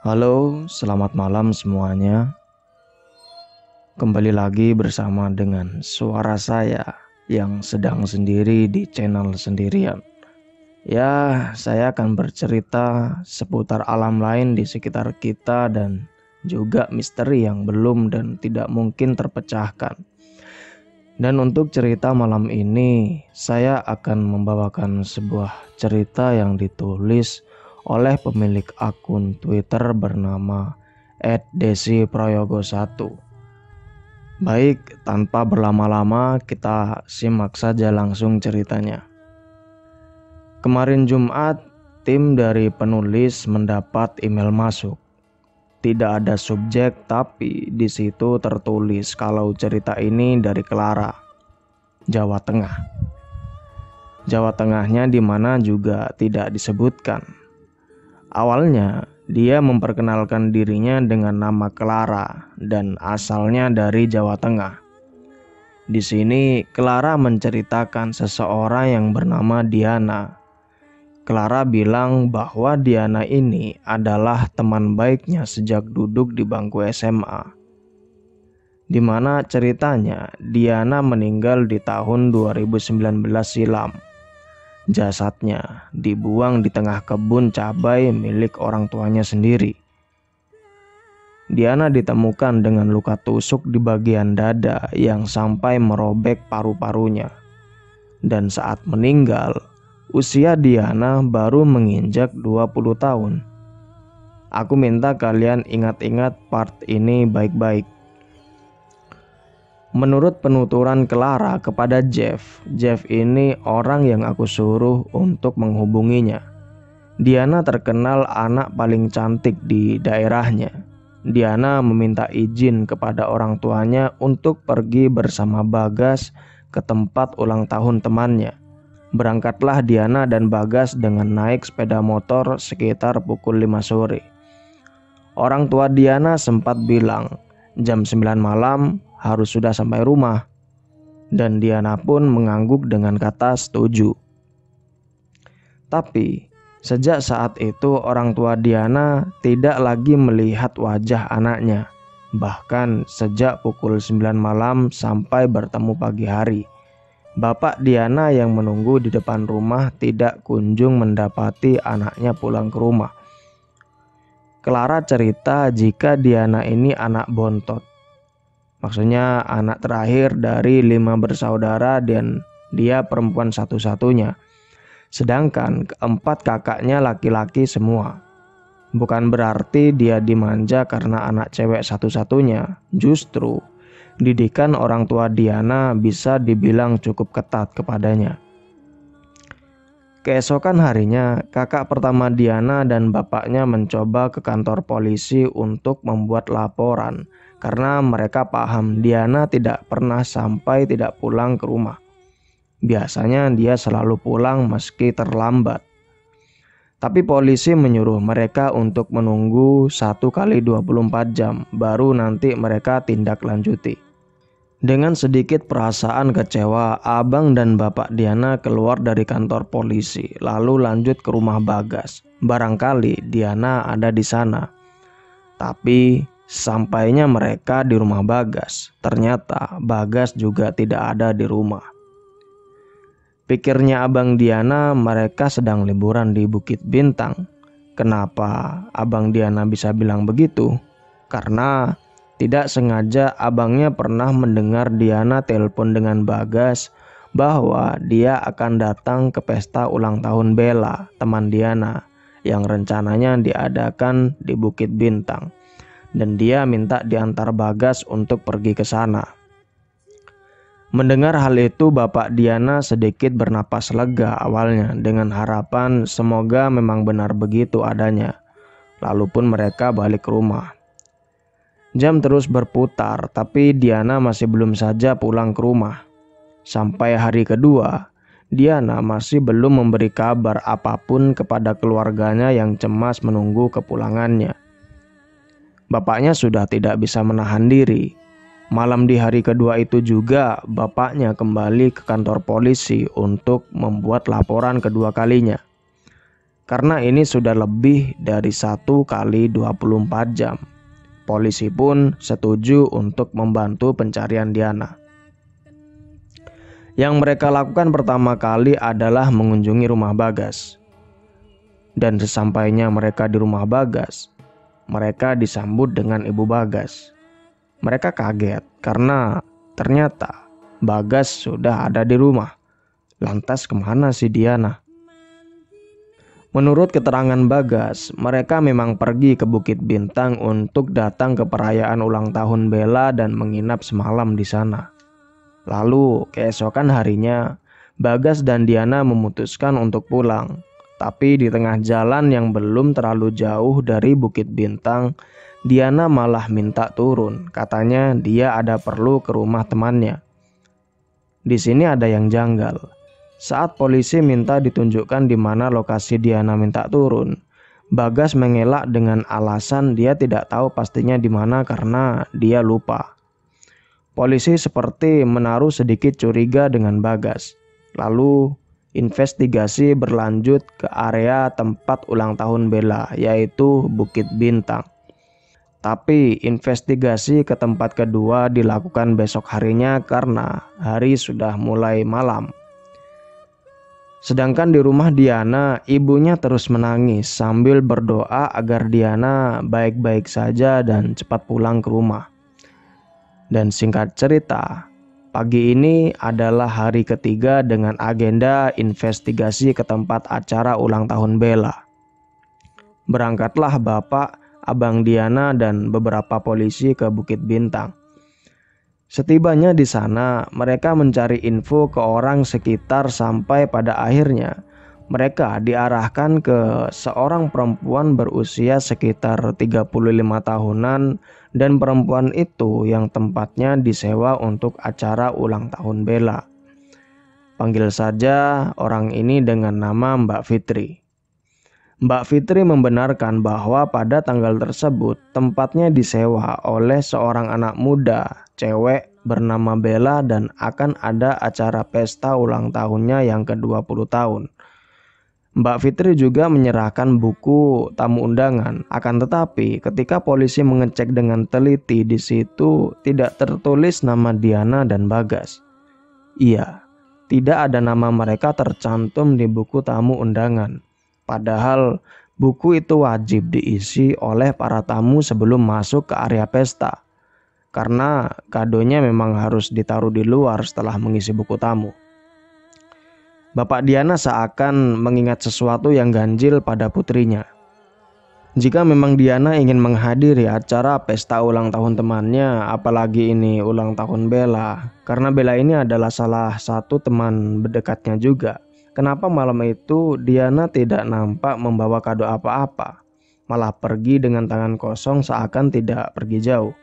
Halo, selamat malam semuanya. Kembali lagi bersama dengan suara saya yang sedang sendiri di channel sendirian. Ya, saya akan bercerita seputar alam lain di sekitar kita dan juga misteri yang belum dan tidak mungkin terpecahkan. Dan untuk cerita malam ini, saya akan membawakan sebuah cerita yang ditulis oleh pemilik akun Twitter bernama @desiproyogo1. Baik, tanpa berlama-lama kita simak saja langsung ceritanya. Kemarin Jumat, tim dari penulis mendapat email masuk. Tidak ada subjek, tapi di situ tertulis kalau cerita ini dari Clara, Jawa Tengah. Jawa Tengahnya di mana juga tidak disebutkan. Awalnya, dia memperkenalkan dirinya dengan nama Clara dan asalnya dari Jawa Tengah. Di sini, Clara menceritakan seseorang yang bernama Diana. Clara bilang bahwa Diana ini adalah teman baiknya sejak duduk di bangku SMA. Di mana ceritanya Diana meninggal di tahun 2019 silam. Jasadnya dibuang di tengah kebun cabai milik orang tuanya sendiri. Diana ditemukan dengan luka tusuk di bagian dada yang sampai merobek paru-parunya. Dan saat meninggal, usia Diana baru menginjak 20 tahun. Aku minta kalian ingat-ingat part ini baik-baik. Menurut penuturan Clara kepada Jeff ini orang yang aku suruh untuk menghubunginya. Diana terkenal anak paling cantik di daerahnya. Diana meminta izin kepada orang tuanya untuk pergi bersama Bagas ke tempat ulang tahun temannya. Berangkatlah Diana dan Bagas dengan naik sepeda motor sekitar pukul 5 sore. Orang tua Diana sempat bilang jam 9 malam harus sudah sampai rumah. Dan Diana pun mengangguk dengan kata setuju. Tapi sejak saat itu orang tua Diana tidak lagi melihat wajah anaknya. Bahkan sejak pukul 9 malam sampai bertemu pagi hari, bapak Diana yang menunggu di depan rumah tidak kunjung mendapati anaknya pulang ke rumah. Clara cerita jika Diana ini anak bontot. Maksudnya anak terakhir dari 5 bersaudara dan dia perempuan satu-satunya. Sedangkan keempat kakaknya laki-laki semua. Bukan berarti dia dimanja karena anak cewek satu-satunya. Justru didikan orang tua Diana bisa dibilang cukup ketat kepadanya. Keesokan harinya, kakak pertama Diana dan bapaknya mencoba ke kantor polisi untuk membuat laporan karena mereka paham Diana tidak pernah sampai tidak pulang ke rumah. Biasanya dia selalu pulang meski terlambat. Tapi polisi menyuruh mereka untuk menunggu 1 kali 24 jam baru nanti mereka tindak lanjuti. Dengan sedikit perasaan kecewa, abang dan bapak Diana keluar dari kantor polisi lalu lanjut ke rumah Bagas. Barangkali Diana ada di sana. Tapi sampainya mereka di rumah Bagas, ternyata Bagas juga tidak ada di rumah. Pikirnya abang Diana mereka sedang liburan di Bukit Bintang. Kenapa abang Diana bisa bilang begitu? Karena tidak sengaja abangnya pernah mendengar Diana telepon dengan Bagas bahwa dia akan datang ke pesta ulang tahun Bella, teman Diana, yang rencananya diadakan di Bukit Bintang. Dan dia minta diantar Bagas untuk pergi ke sana. Mendengar hal itu, bapak Diana sedikit bernapas lega awalnya dengan harapan semoga memang benar begitu adanya. Lalu pun mereka balik ke rumah. Jam terus berputar, tapi Diana masih belum saja pulang ke rumah. Sampai hari kedua, Diana masih belum memberi kabar apapun kepada keluarganya yang cemas menunggu kepulangannya. Bapaknya sudah tidak bisa menahan diri. Malam di hari kedua itu juga bapaknya kembali ke kantor polisi untuk membuat laporan kedua kalinya. karena ini sudah lebih dari 1 kali 24 jam. Polisi pun setuju untuk membantu pencarian Diana. Yang mereka lakukan pertama kali adalah mengunjungi rumah Bagas. Dan sesampainya mereka di rumah Bagas, mereka disambut dengan Ibu Bagas. Mereka kaget karena ternyata Bagas sudah ada di rumah. Lantas kemana si Diana? Menurut keterangan Bagas, mereka memang pergi ke Bukit Bintang untuk datang ke perayaan ulang tahun Bella dan menginap semalam di sana. Lalu keesokan harinya, Bagas dan Diana memutuskan untuk pulang. Tapi di tengah jalan yang belum terlalu jauh dari Bukit Bintang, Diana malah minta turun. Katanya dia ada perlu ke rumah temannya. Di sini ada yang janggal. Saat polisi minta ditunjukkan di mana lokasi Diana minta turun, Bagas mengelak dengan alasan dia tidak tahu pastinya di mana karena dia lupa. Polisi seperti menaruh sedikit curiga dengan Bagas. Lalu investigasi berlanjut ke area tempat ulang tahun Bella, yaitu Bukit Bintang. Tapi investigasi ke tempat kedua dilakukan besok harinya karena hari sudah mulai malam. Sedangkan di rumah Diana, ibunya terus menangis sambil berdoa agar Diana baik-baik saja dan cepat pulang ke rumah. Dan singkat cerita, pagi ini adalah hari ketiga dengan agenda investigasi ke tempat acara ulang tahun Bella. Berangkatlah bapak, abang Diana, dan beberapa polisi ke Bukit Bintang. Setibanya di sana, mereka mencari info ke orang sekitar sampai pada akhirnya mereka diarahkan ke seorang perempuan berusia sekitar 35 tahunan dan perempuan itu yang tempatnya disewa untuk acara ulang tahun Bella. Panggil saja orang ini dengan nama Mbak Fitri. Mbak Fitri membenarkan bahwa pada tanggal tersebut tempatnya disewa oleh seorang anak muda cewek bernama Bella dan akan ada acara pesta ulang tahunnya yang ke-20 tahun. Mbak Fitri juga menyerahkan buku tamu undangan. Akan tetapi ketika polisi mengecek dengan teliti, di situ tidak tertulis nama Diana dan Bagas. Iya, tidak ada nama mereka tercantum di buku tamu undangan. Padahal buku itu wajib diisi oleh para tamu sebelum masuk ke area pesta. Karena kadonya memang harus ditaruh di luar setelah mengisi buku tamu. Bapak Diana seakan mengingat sesuatu yang ganjil pada putrinya. Jika memang Diana ingin menghadiri acara pesta ulang tahun temannya, apalagi ini ulang tahun Bella, karena Bella ini adalah salah satu teman berdekatnya juga. Kenapa malam itu Diana tidak nampak membawa kado apa-apa, malah pergi dengan tangan kosong seakan tidak pergi jauh.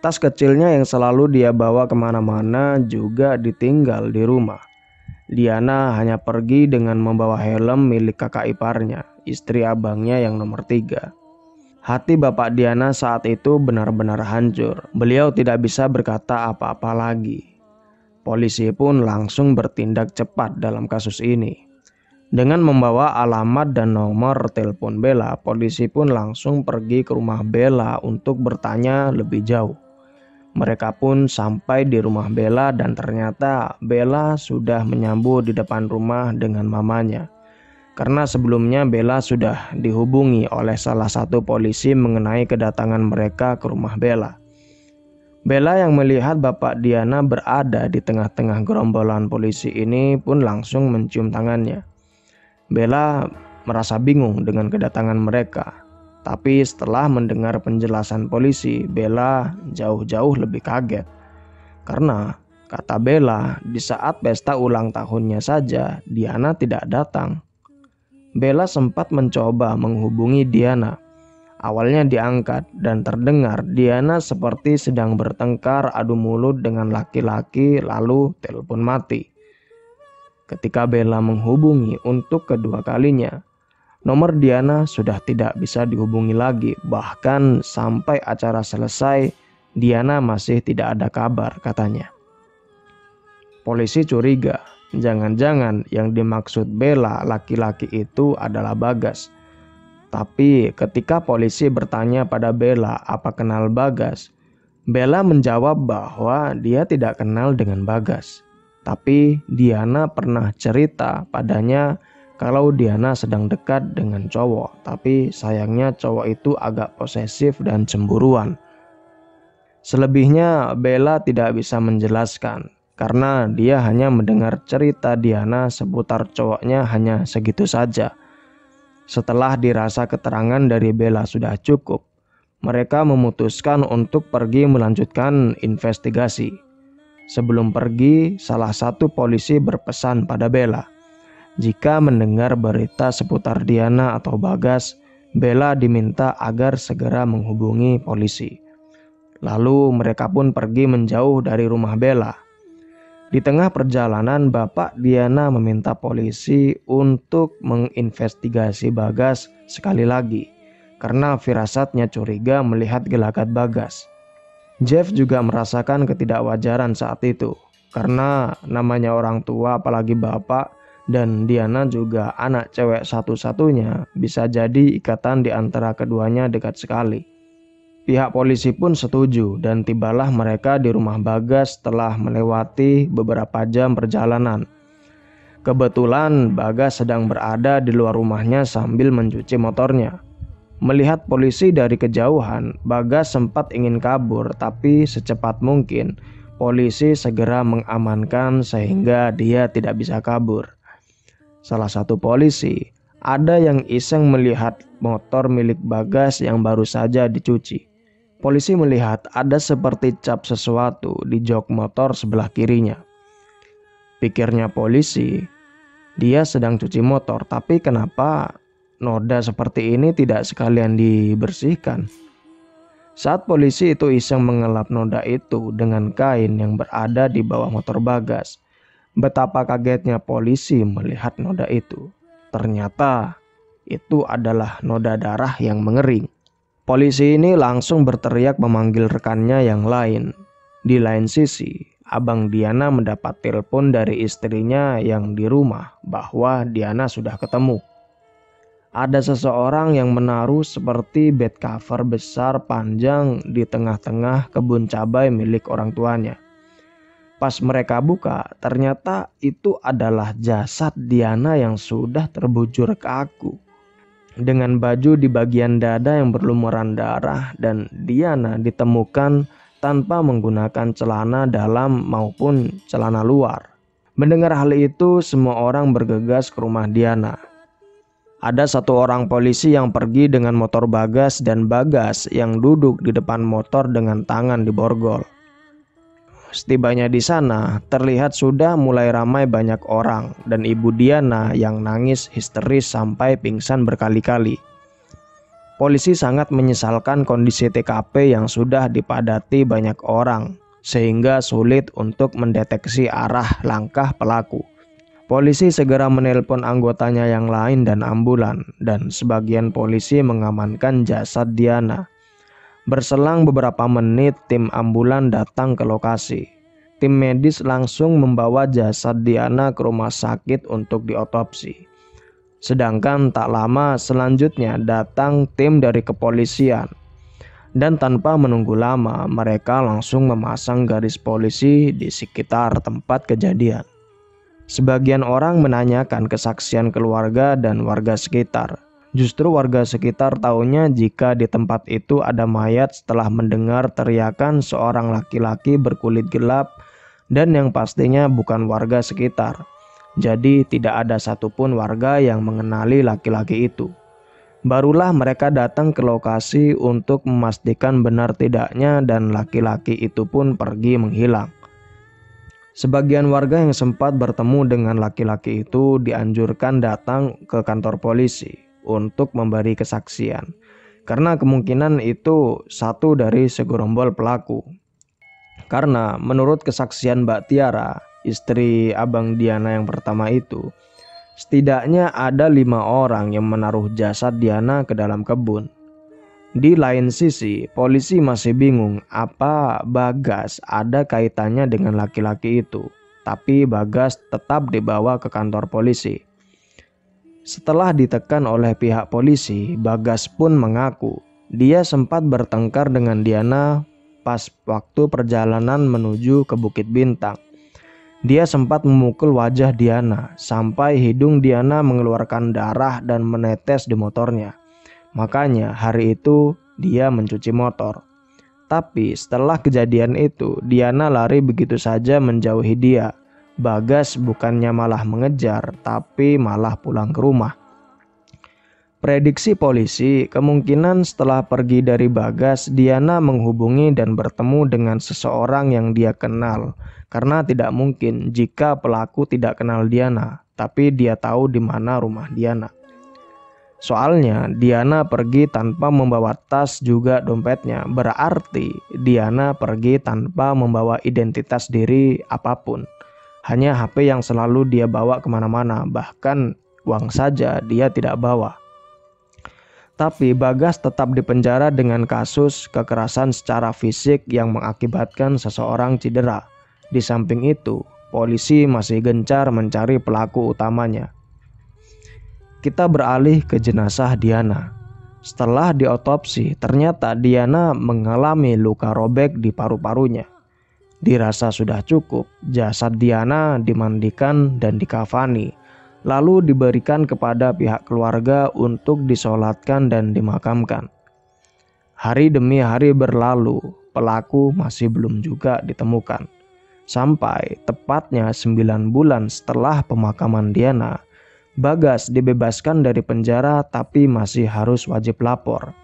Tas kecilnya yang selalu dia bawa kemana-mana juga ditinggal di rumah. Diana hanya pergi dengan membawa helm milik kakak iparnya, istri abangnya yang nomor 3. Hati bapak Diana saat itu benar-benar hancur. Beliau tidak bisa berkata apa-apa lagi. Polisi pun langsung bertindak cepat dalam kasus ini. Dengan membawa alamat dan nomor telepon Bella, polisi pun langsung pergi ke rumah Bella untuk bertanya lebih jauh. Mereka pun sampai di rumah Bella dan ternyata Bella sudah menyambut di depan rumah dengan mamanya. Karena sebelumnya Bella sudah dihubungi oleh salah satu polisi mengenai kedatangan mereka ke rumah Bella. Bella yang melihat bapak Diana berada di tengah-tengah gerombolan polisi ini pun langsung mencium tangannya. Bella merasa bingung dengan kedatangan mereka. Tapi setelah mendengar penjelasan polisi, Bella jauh-jauh lebih kaget. Karena kata Bella, di saat pesta ulang tahunnya saja, Diana tidak datang. Bella sempat mencoba menghubungi Diana. Awalnya diangkat dan terdengar Diana seperti sedang bertengkar adu mulut dengan laki-laki lalu telepon mati. Ketika Bella menghubungi untuk kedua kalinya, nomor Diana sudah tidak bisa dihubungi lagi. Bahkan sampai acara selesai, Diana masih tidak ada kabar katanya. Polisi curiga Jangan-jangan yang dimaksud Bella laki-laki itu adalah Bagas. Tapi ketika polisi bertanya pada Bella apa kenal Bagas, Bella menjawab bahwa dia tidak kenal dengan Bagas. Tapi Diana pernah cerita padanya kalau Diana sedang dekat dengan cowok, tapi sayangnya cowok itu agak posesif dan cemburuan. Selebihnya Bella tidak bisa menjelaskan karena dia hanya mendengar cerita Diana seputar cowoknya hanya segitu saja. Setelah dirasa keterangan dari Bella sudah cukup, mereka memutuskan untuk pergi melanjutkan investigasi. Sebelum pergi, salah satu polisi berpesan pada Bella. Jika mendengar berita seputar Diana atau Bagas, Bella diminta agar segera menghubungi polisi. Lalu mereka pun pergi menjauh dari rumah Bella. Di tengah perjalanan, bapak Diana meminta polisi untuk menginvestigasi Bagas sekali lagi karena firasatnya curiga melihat gelagat Bagas. Jeff juga merasakan ketidakwajaran saat itu karena namanya orang tua apalagi bapak dan Diana juga anak cewek satu-satunya, bisa jadi ikatan di antara keduanya dekat sekali. Pihak polisi pun setuju dan tibalah mereka di rumah Bagas setelah melewati beberapa jam perjalanan. Kebetulan Bagas sedang berada di luar rumahnya sambil mencuci motornya. Melihat polisi dari kejauhan, Bagas sempat ingin kabur, tapi secepat mungkin polisi segera mengamankan sehingga dia tidak bisa kabur. Salah satu polisi ada yang iseng melihat motor milik Bagas yang baru saja dicuci. Polisi melihat ada seperti cap sesuatu di jok motor sebelah kirinya. Pikirnya polisi, dia sedang cuci motor, tapi kenapa noda seperti ini tidak sekalian dibersihkan? Saat polisi itu iseng mengelap noda itu dengan kain yang berada di bawah motor Bagas, betapa kagetnya polisi melihat noda itu. Ternyata itu adalah noda darah yang mengering. Polisi ini langsung berteriak memanggil rekannya yang lain. Di lain sisi, Abang Diana mendapat telepon dari istrinya yang di rumah bahwa Diana sudah ketemu. Ada seseorang yang menaruh seperti bed cover besar panjang di tengah-tengah kebun cabai milik orang tuanya. Pas mereka buka, ternyata itu adalah jasad Diana yang sudah terbujur kaku. Dengan baju di bagian dada yang berlumuran darah dan Diana ditemukan tanpa menggunakan celana dalam maupun celana luar. Mendengar hal itu, semua orang bergegas ke rumah Diana. Ada satu orang polisi yang pergi dengan motor Bagas dan Bagas yang duduk di depan motor dengan tangan di borgol. Setibanya di sana, terlihat sudah mulai ramai banyak orang dan ibu Diana yang nangis histeris sampai pingsan berkali-kali. Polisi sangat menyesalkan kondisi TKP yang sudah dipadati banyak orang, sehingga sulit untuk mendeteksi arah langkah pelaku. Polisi segera menelpon anggotanya yang lain dan ambulan, dan sebagian polisi mengamankan jasad Diana. Berselang beberapa menit, tim ambulan datang ke lokasi. Tim medis langsung membawa jasad Diana ke rumah sakit untuk diotopsi. Sedangkan tak lama selanjutnya datang tim dari kepolisian. Dan tanpa menunggu lama, mereka langsung memasang garis polisi di sekitar tempat kejadian. Sebagian orang menanyakan kesaksian keluarga dan warga sekitar. Justru warga sekitar tahunya jika di tempat itu ada mayat setelah mendengar teriakan seorang laki-laki berkulit gelap dan yang pastinya bukan warga sekitar. Jadi tidak ada satupun warga yang mengenali laki-laki itu. Barulah mereka datang ke lokasi untuk memastikan benar tidaknya dan laki-laki itu pun pergi menghilang. Sebagian warga yang sempat bertemu dengan laki-laki itu dianjurkan datang ke kantor polisi untuk memberi kesaksian, karena kemungkinan itu satu dari segerombol pelaku. Karena menurut kesaksian Mbak Tiara, istri Abang Diana yang pertama itu, setidaknya ada 5 orang yang menaruh jasad Diana ke dalam kebun. Di lain sisi, polisi masih bingung apa Bagas ada kaitannya dengan laki-laki itu. tapi Bagas tetap dibawa ke kantor polisi. Setelah ditekan oleh pihak polisi, Bagas pun mengaku dia sempat bertengkar dengan Diana pas waktu perjalanan menuju ke Bukit Bintang. Dia sempat memukul wajah Diana sampai hidung Diana mengeluarkan darah dan menetes di motornya. Makanya hari itu dia mencuci motor. Tapi setelah kejadian itu, Diana lari begitu saja menjauhi dia. Bagas bukannya malah mengejar, tapi malah pulang ke rumah. Prediksi polisi, kemungkinan setelah pergi dari Bagas, Diana menghubungi dan bertemu dengan seseorang yang dia kenal. Karena tidak mungkin jika pelaku tidak kenal Diana, tapi dia tahu di mana rumah Diana. Soalnya Diana pergi tanpa membawa tas juga dompetnya, berarti Diana pergi tanpa membawa identitas diri apapun. Hanya HP yang selalu dia bawa kemana-mana, bahkan uang saja dia tidak bawa. Tapi Bagas tetap dipenjara dengan kasus kekerasan secara fisik yang mengakibatkan seseorang cedera. Di samping itu, polisi masih gencar mencari pelaku utamanya. Kita beralih ke jenazah Diana. Setelah diotopsi, ternyata Diana mengalami luka robek di paru-parunya. Dirasa sudah cukup, jasad Diana dimandikan dan dikafani, lalu diberikan kepada pihak keluarga untuk disolatkan dan dimakamkan. Hari demi hari berlalu, pelaku masih belum juga ditemukan. Sampai tepatnya 9 bulan setelah pemakaman Diana, Bagas dibebaskan dari penjara tapi masih harus wajib lapor.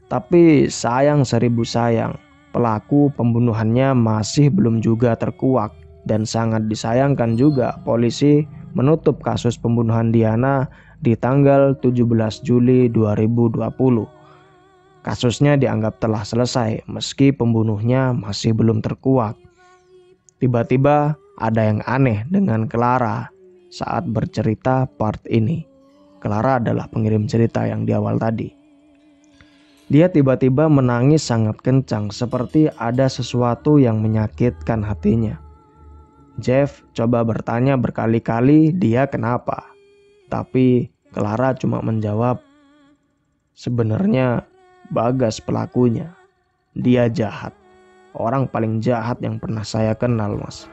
Tapi sayang seribu sayang, pelaku pembunuhannya masih belum juga terkuak, dan sangat disayangkan juga polisi menutup kasus pembunuhan Diana di tanggal 17 Juli 2020. Kasusnya dianggap telah selesai meski pembunuhnya masih belum terkuak. Tiba-tiba ada yang aneh dengan Clara saat bercerita part ini. Clara adalah pengirim cerita yang di awal tadi. Dia tiba-tiba menangis sangat kencang seperti ada sesuatu yang menyakitkan hatinya. Jeff coba bertanya berkali-kali dia kenapa. Tapi Clara cuma menjawab, sebenarnya Bagas pelakunya. Dia jahat. Orang paling jahat yang pernah saya kenal, Mas.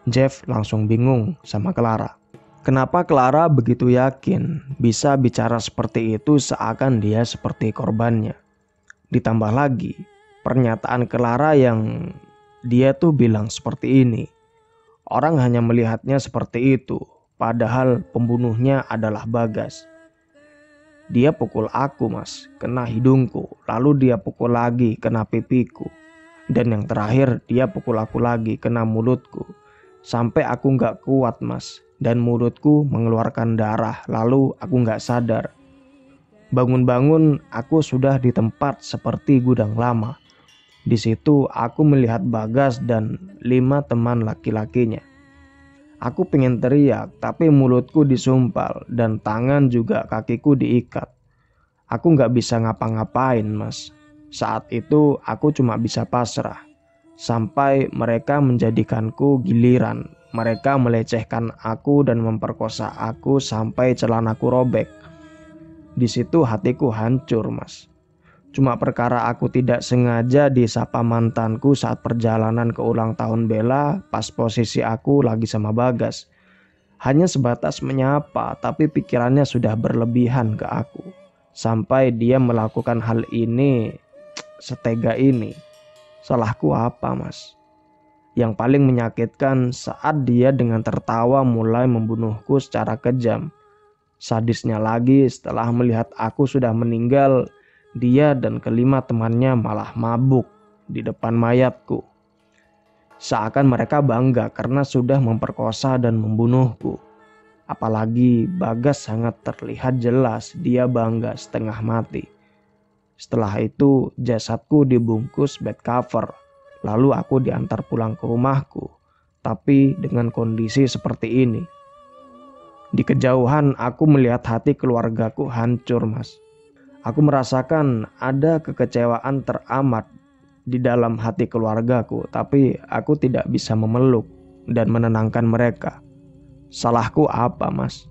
Jeff langsung bingung sama Clara. Kenapa Clara begitu yakin bisa bicara seperti itu seakan dia seperti korbannya. Ditambah lagi pernyataan Clara yang dia tuh bilang seperti ini. Orang hanya melihatnya seperti itu, padahal pembunuhnya adalah Bagas. Dia pukul aku, Mas, kena hidungku, lalu dia pukul lagi kena pipiku. Dan yang terakhir dia pukul aku lagi kena mulutku. Sampai aku gak kuat, Mas, dan mulutku mengeluarkan darah, lalu aku gak sadar. Bangun-bangun aku sudah di tempat seperti gudang lama. Di situ aku melihat Bagas dan 5 teman laki-lakinya. Aku pengen teriak, tapi mulutku disumpal dan tangan juga kakiku diikat. Aku gak bisa ngapa-ngapain, Mas. Saat itu aku cuma bisa pasrah. Sampai mereka menjadikanku giliran. Mereka melecehkan aku dan memperkosa aku sampai celanaku robek. Di situ hatiku hancur, Mas. Cuma perkara aku tidak sengaja disapa mantanku saat perjalanan ke ulang tahun Bella pas posisi aku lagi sama Bagas. Hanya sebatas menyapa, tapi pikirannya sudah berlebihan ke aku. Sampai dia melakukan hal ini setega ini. Salahku apa, Mas? Yang paling menyakitkan saat dia dengan tertawa mulai membunuhku secara kejam. Sadisnya lagi setelah melihat aku sudah meninggal, dia dan ke-5 temannya malah mabuk di depan mayatku. Seakan mereka bangga karena sudah memperkosa dan membunuhku. Apalagi Bagas sangat terlihat jelas dia bangga setengah mati. Setelah itu jasadku dibungkus bed cover. Lalu aku diantar pulang ke rumahku. Tapi dengan kondisi seperti ini. Di kejauhan aku melihat hati keluargaku hancur, Mas. Aku merasakan ada kekecewaan teramat di dalam hati keluargaku. Tapi aku tidak bisa memeluk. dan menenangkan mereka. Salahku apa, Mas?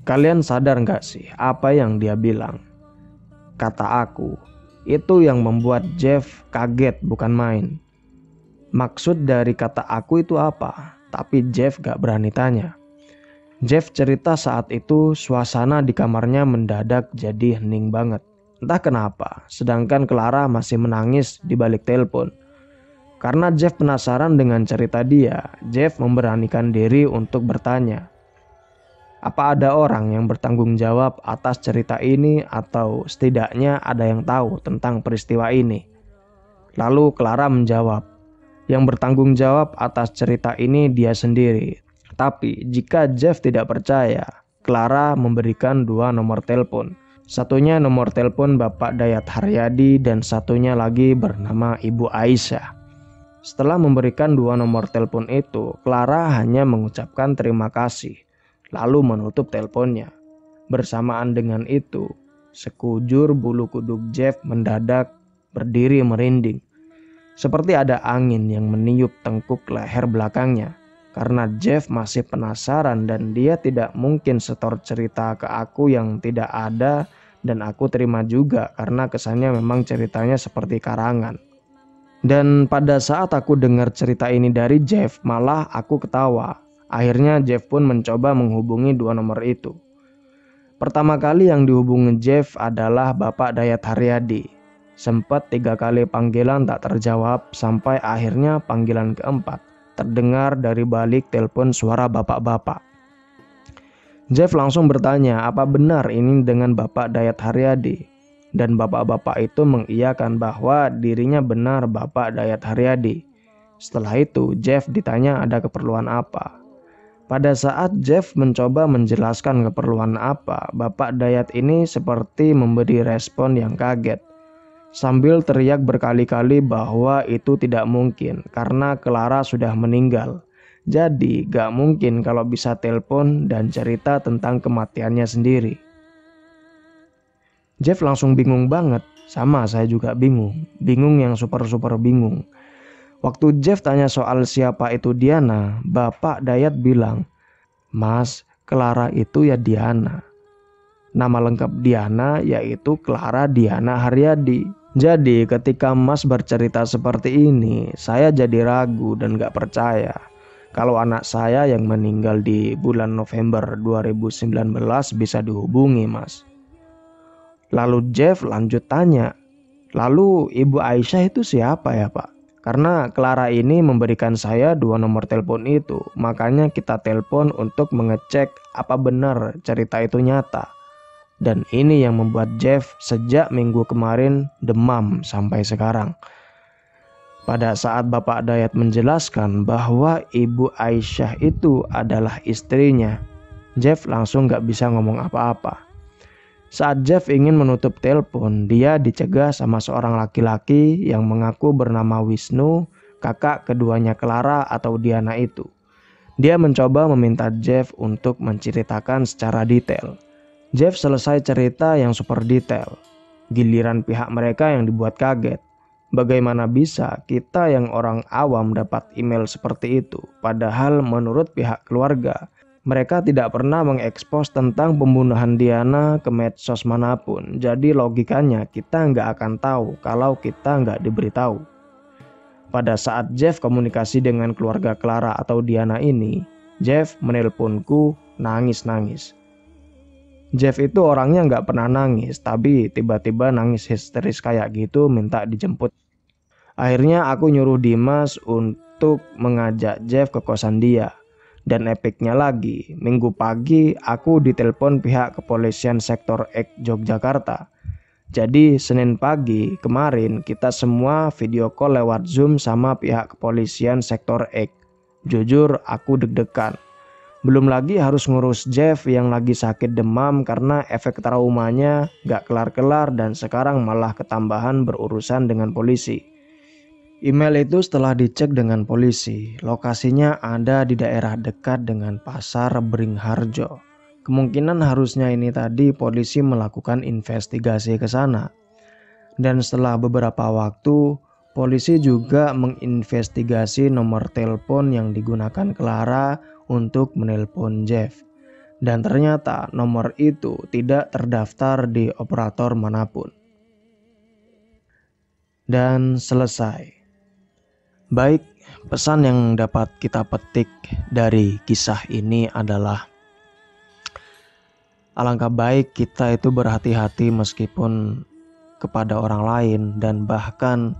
Kalian sadar gak sih apa yang dia bilang? Kata aku, itu yang membuat Jeff kaget bukan main. Maksud dari kata aku itu apa? Tapi Jeff gak berani tanya. Jeff cerita saat itu suasana di kamarnya mendadak jadi hening banget. Entah kenapa, sedangkan Clara masih menangis di balik telepon. Karena Jeff penasaran dengan cerita dia, Jeff memberanikan diri untuk bertanya. Apa ada orang yang bertanggung jawab atas cerita ini atau setidaknya ada yang tahu tentang peristiwa ini? Lalu Clara menjawab, yang bertanggung jawab atas cerita ini dia sendiri. Tapi jika Jeff tidak percaya, Clara memberikan 2 nomor telepon. Satunya nomor telepon Bapak Dayat Haryadi dan satunya lagi bernama Ibu Aisyah. Setelah memberikan 2 nomor telepon itu, Clara hanya mengucapkan terima kasih, lalu menutup teleponnya. Bersamaan dengan itu, sekujur bulu kuduk Jeff mendadak berdiri merinding. Seperti ada angin yang meniup tengkuk leher belakangnya. Karena Jeff masih penasaran dan dia tidak mungkin setor cerita ke aku yang tidak ada dan aku terima juga karena kesannya memang ceritanya seperti karangan. Dan pada saat aku dengar cerita ini dari Jeff, malah aku ketawa. Akhirnya Jeff pun mencoba menghubungi 2 nomor itu. Pertama kali yang dihubungi Jeff adalah Bapak Dayat Haryadi. Sempat 3 kali panggilan tak terjawab sampai akhirnya panggilan keempat terdengar dari balik telepon suara bapak-bapak. Jeff langsung bertanya apa benar ini dengan Bapak Dayat Haryadi. Dan bapak-bapak itu mengiyakan bahwa dirinya benar Bapak Dayat Haryadi. Setelah itu Jeff ditanya ada keperluan apa. Pada saat Jeff mencoba menjelaskan keperluan apa, Bapak Dayat ini seperti memberi respon yang kaget. Sambil teriak berkali-kali bahwa itu tidak mungkin karena Clara sudah meninggal. Jadi gak mungkin kalau bisa telepon dan cerita tentang kematiannya sendiri. Jeff langsung bingung banget, sama saya juga bingung yang super bingung. Waktu Jeff tanya soal siapa itu Diana, Bapak Dayat bilang, Mas, Clara itu ya Diana. Nama lengkap Diana yaitu Clara Diana Haryadi. Jadi ketika Mas bercerita seperti ini, saya jadi ragu dan gak percaya kalau anak saya yang meninggal di bulan November 2019 bisa dihubungi, Mas. Lalu Jeff lanjut tanya, lalu Ibu Aisyah itu siapa ya Pak? Karena Clara ini memberikan saya 2 nomor telepon itu, makanya kita telepon untuk mengecek apa benar cerita itu nyata. Dan ini yang membuat Jeff sejak minggu kemarin demam sampai sekarang. Pada saat Bapak Dayat menjelaskan bahwa Ibu Aisyah itu adalah istrinya, Jeff langsung gak bisa ngomong apa-apa. Saat Jeff ingin menutup telepon, dia dicegah sama seorang laki-laki yang mengaku bernama Wisnu, kakak keduanya Clara atau Diana itu. Dia mencoba meminta Jeff untuk menceritakan secara detail. Jeff selesai cerita yang super detail. Giliran pihak mereka yang dibuat kaget. Bagaimana bisa kita yang orang awam dapat email seperti itu, padahal menurut pihak keluarga, mereka tidak pernah mengekspos tentang pembunuhan Diana ke medsos manapun. Jadi logikanya kita nggak akan tahu kalau kita nggak diberitahu. Pada saat Jeff komunikasi dengan keluarga Clara atau Diana ini, Jeff menelponku nangis-nangis. Jeff itu orangnya nggak pernah nangis, tapi tiba-tiba nangis histeris kayak gitu minta dijemput. Akhirnya aku nyuruh Dimas untuk mengajak Jeff ke kosan dia. Dan epicnya lagi, minggu pagi aku ditelepon pihak kepolisian sektor X Yogyakarta. Jadi Senin pagi kemarin kita semua video call lewat Zoom sama pihak kepolisian sektor X. Jujur aku deg-degan. Belum lagi harus ngurus Jeff yang lagi sakit demam karena efek traumanya gak kelar-kelar dan sekarang malah ketambahan berurusan dengan polisi. Email itu setelah dicek dengan polisi, lokasinya ada di daerah dekat dengan pasar Beringharjo. Kemungkinan harusnya ini tadi polisi melakukan investigasi ke sana. Dan setelah beberapa waktu, Polisi juga menginvestigasi nomor telepon yang digunakan Clara untuk menelpon Jeff. Dan ternyata nomor itu tidak terdaftar di operator manapun. Dan selesai. Baik, pesan yang dapat kita petik dari kisah ini adalah alangkah baik kita itu berhati-hati meskipun kepada orang lain dan bahkan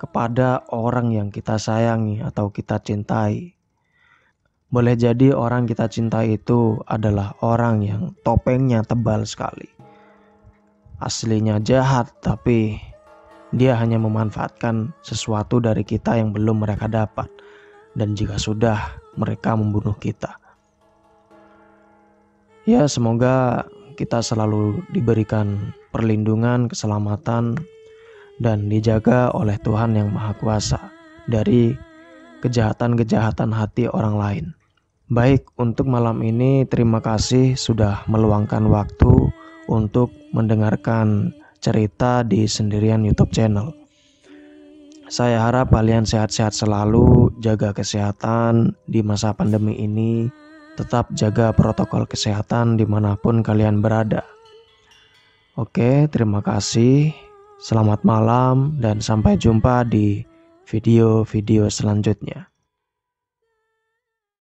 kepada orang yang kita sayangi atau kita cintai. Boleh jadi orang kita cintai itu adalah orang yang topengnya tebal sekali. Aslinya jahat, tapi dia hanya memanfaatkan sesuatu dari kita yang belum mereka dapat. Dan jika sudah, mereka membunuh kita. Ya, semoga kita selalu diberikan perlindungan, keselamatan, dan dijaga oleh Tuhan yang Maha Kuasa dari kejahatan-kejahatan hati orang lain. Baik, untuk malam ini terima kasih sudah meluangkan waktu untuk mendengarkan cerita di Sendirian YouTube channel. Saya harap kalian sehat-sehat selalu, jaga kesehatan di masa pandemi ini, tetap jaga protokol kesehatan dimanapun kalian berada. Oke, terima kasih. Selamat malam dan sampai jumpa di video-video selanjutnya.